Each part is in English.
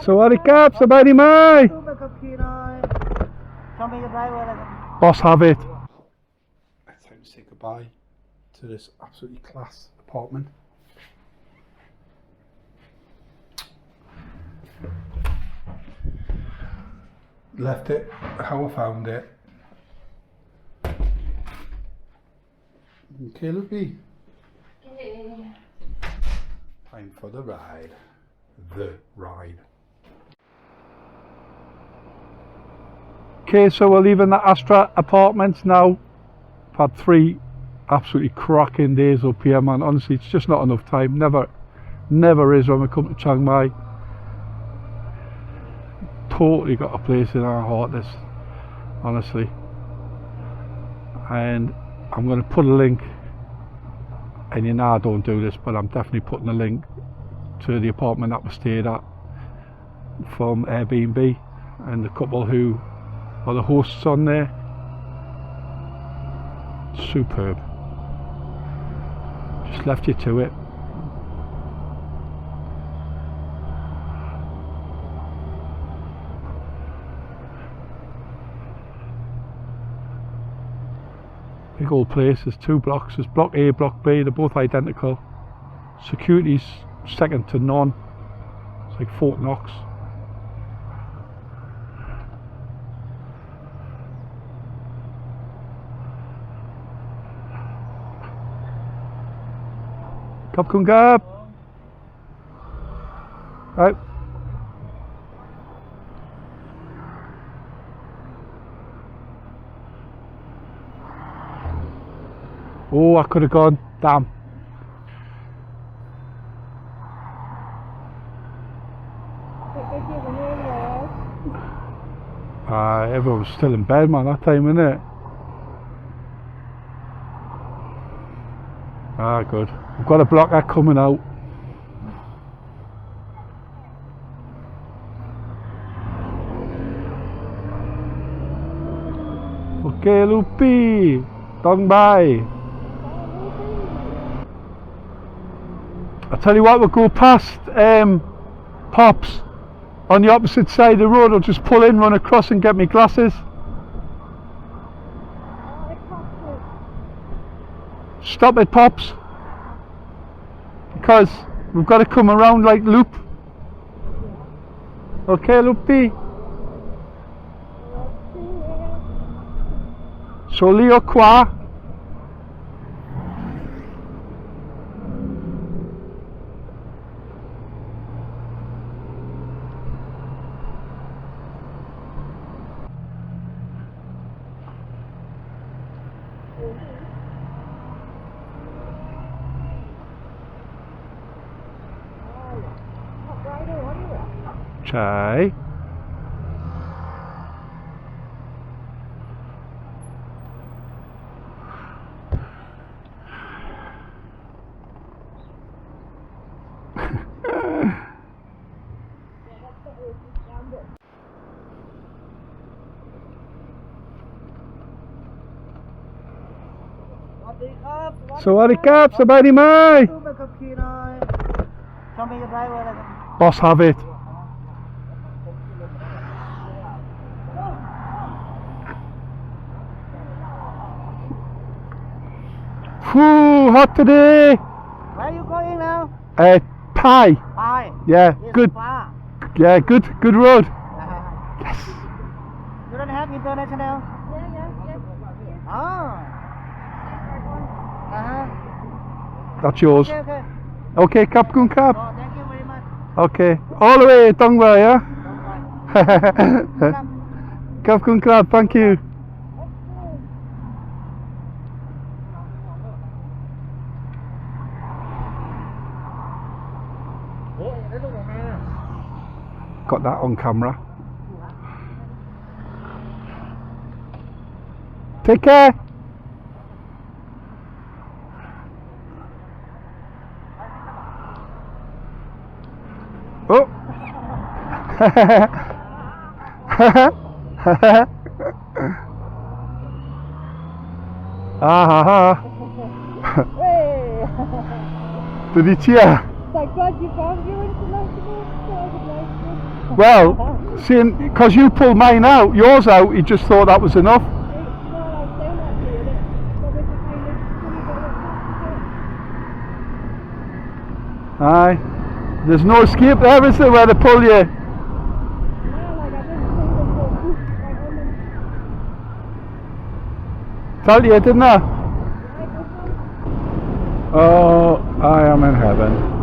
สวัสดีครับสบายดีไหม Boss have it. It's time to say goodbye to this absolutely class apartment. Left it how I found it. Okay, Lucy. Time for the ride. The ride. Okay, so we're leaving the Astra apartments now. I've had 3 absolutely cracking days up here, man. Honestly, it's just not enough time. Never is when we come to Chiang Mai. Totally got a place in our heart, this, honestly. And I'm going to put a link, and you know I don't do this, but I'm definitely putting a link to the apartment that we stayed at from Airbnb, and the couple who are the hosts on there. Superb. Just left you to it. Big old place. There's 2 blocks. There's block A, block B. They're both identical. Security's second to none. It's like Fort Knox. Khop khun krap. Right. Oh, I could have gone. Damn. Everyone was still in bed, man, that time, innit? Good. We've got a blocker coming out. Okay, Lupi. Dong Bai. I tell you what, we'll go past Pops on the opposite side of the road. I'll just pull in, run across and get me glasses. Stop at Pops, because we've got to come around like loop. Okay, Loopy. So Leo Qua. Chai. Sawadee krap, sabadi mai. Boss have it. Whew, hot today. Where are you going now? Pai. Pai. Yeah, It's good. far. Yeah, good road. Yes. You don't have international? Oh. That's yours. Okay. Okay, Khop khun krap. Oh, thank you very much. Okay, all the way Dong Bai, yeah? Don't Khop khun krap, thank you. Got that on camera. Take care. Oh. Hey! Did he cheer? Thank God you found your international. Well, seeing, because you pulled yours out, he just thought that was enough. Aye. There's no escape there, is there, where they pull you? Tell you, didn't I? Oh, I am in heaven.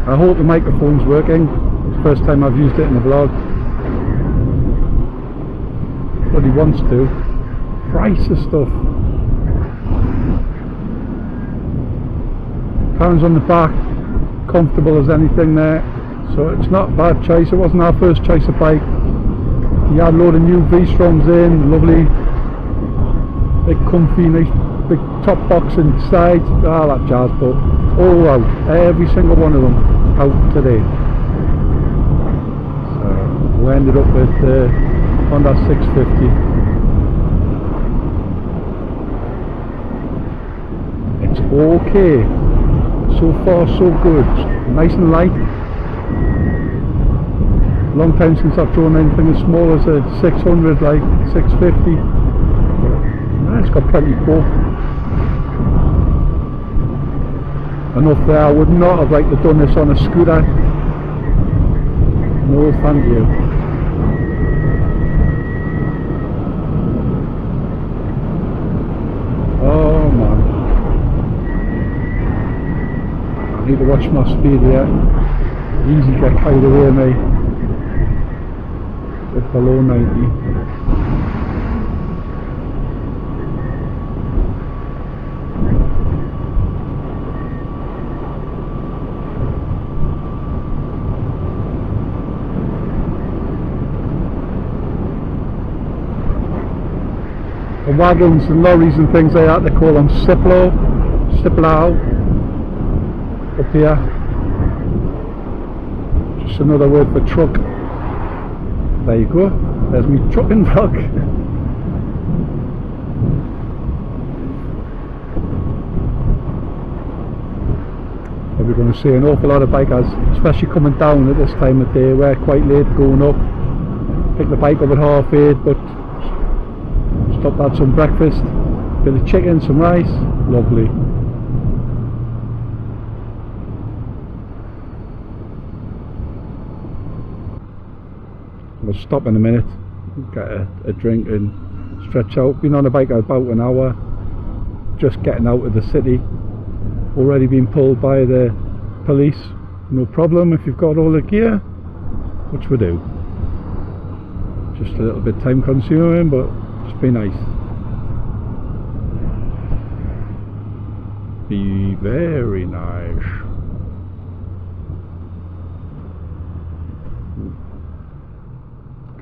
I hope the microphone's working. It's the first time I've used it in the vlog. But he wants to. Price of stuff. Fans on the back, comfortable as anything there. So it's not a bad choice. It wasn't our first choice of bike. He had a load of new V-Strongs in, lovely, big comfy, nice big top box inside, all that jazz, but all out, every single one of them out today. So we ended up with Honda 650. It's okay, so far so good, nice and light. Long time since I've drawn anything as small as a 600, like 650. It's got plenty of pull. Enough there. I would not have liked to have done this on a scooter. No, thank you. Oh man, I need to watch my speed here. Easy get carried away, mate. It's below 90. The wagons and lorries and things like that, they call them Ciplo up here. Just another word for truck. There you go, there's me trucking vlog. We're going to see an awful lot of bikers, especially coming down at this time of day. We're quite late going up. Pick the bike up at 8:30, but stopped at some breakfast, bit of chicken, some rice, lovely. We'll stop in a minute, get a drink and stretch out. Been on a bike about an hour, just getting out of the city. Already been pulled by the police, no problem if you've got all the gear, which we do. Just a little bit time consuming, but it's been nice. Be very nice.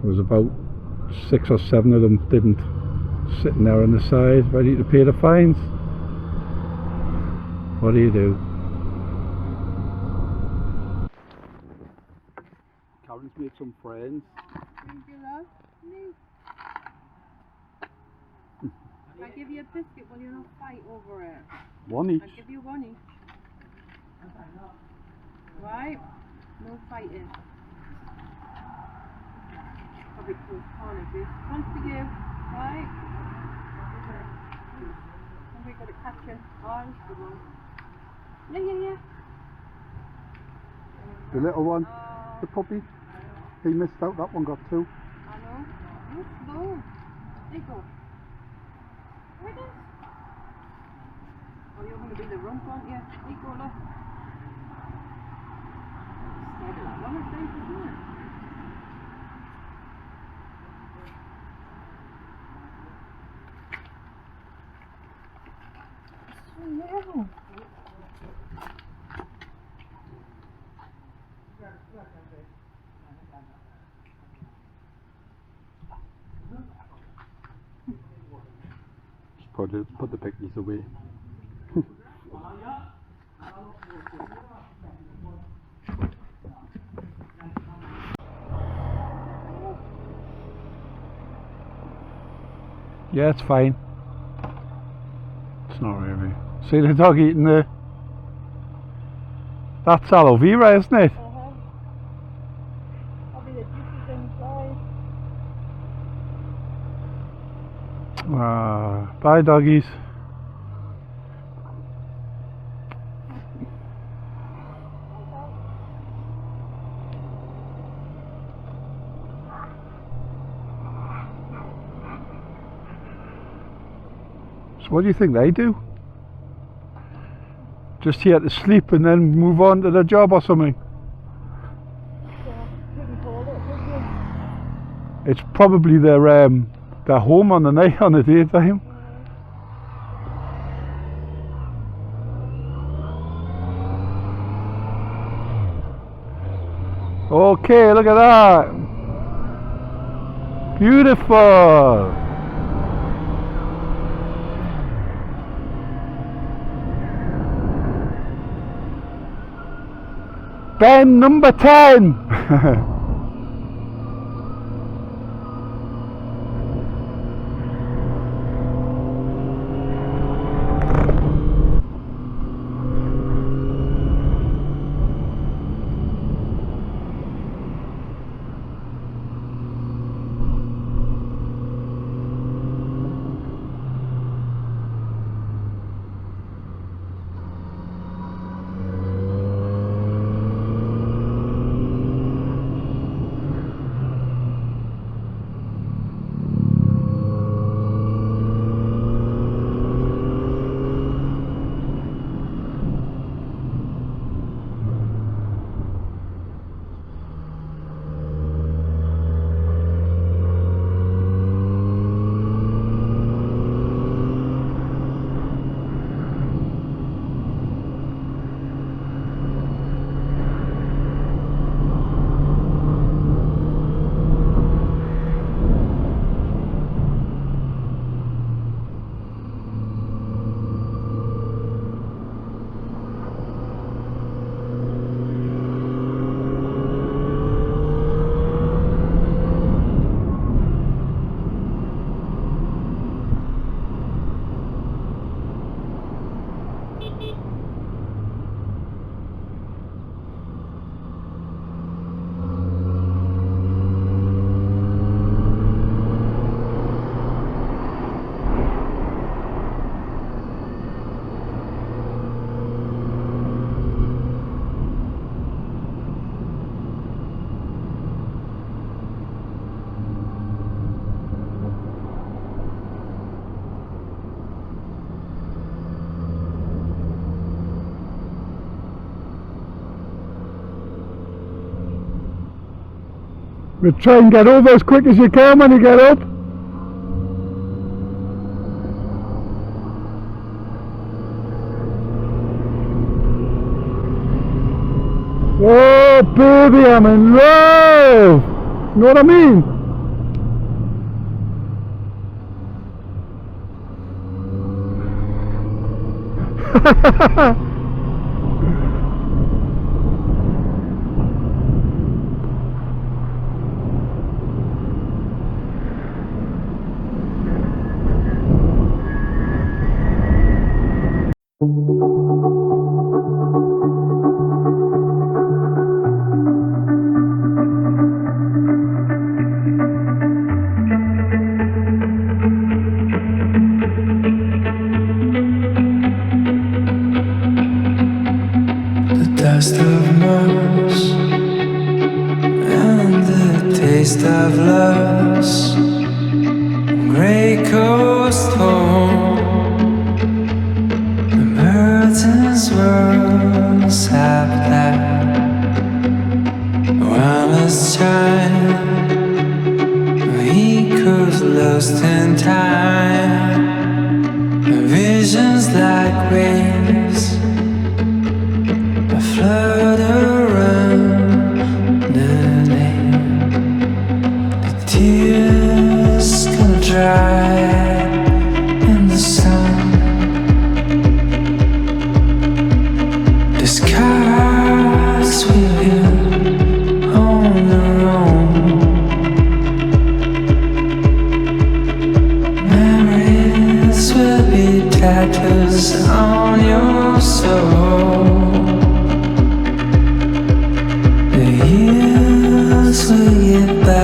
There was about 6 or 7 of them didn't, sitting there on the side ready to pay the fines. What do you do? Karen's made some friends. Thank you, love. Me. I give you a biscuit, will you not fight over it? One each. I'll give you one each. Right? No fighting. Probably close corner, this. One for you. Right? And we got to catch him. Oh, this is good one. Yeah. The little one, the puppy, he missed out, that one got 2. I know. You're slow. There you go. Where it is? Oh, you're going to be the rump, aren't you? There you go, look. Scared of that one, I think, isn't it? So little. Put the pictures away. Yeah, it's fine. It's not really. See the dog eating there? That's aloe vera, isn't it? Probably the juices inside. Bye, doggies. So what do you think they do? Just here to sleep and then move on to the job or something? It's probably their home on the night, on the daytime. Okay, look at that. Beautiful. Ben number 10. But try and get over as quick as you can when you get up. Oh baby, I'm in love! You know what I mean? Dust of Mars and the taste of loss, gray coast home. The merchant's world sap that wireless chime. He could lost in time. Visions like waves float around the lake. The tears gonna dry in the sun. The scars will heal on their own. Memories will be tattoos on your soul. get back.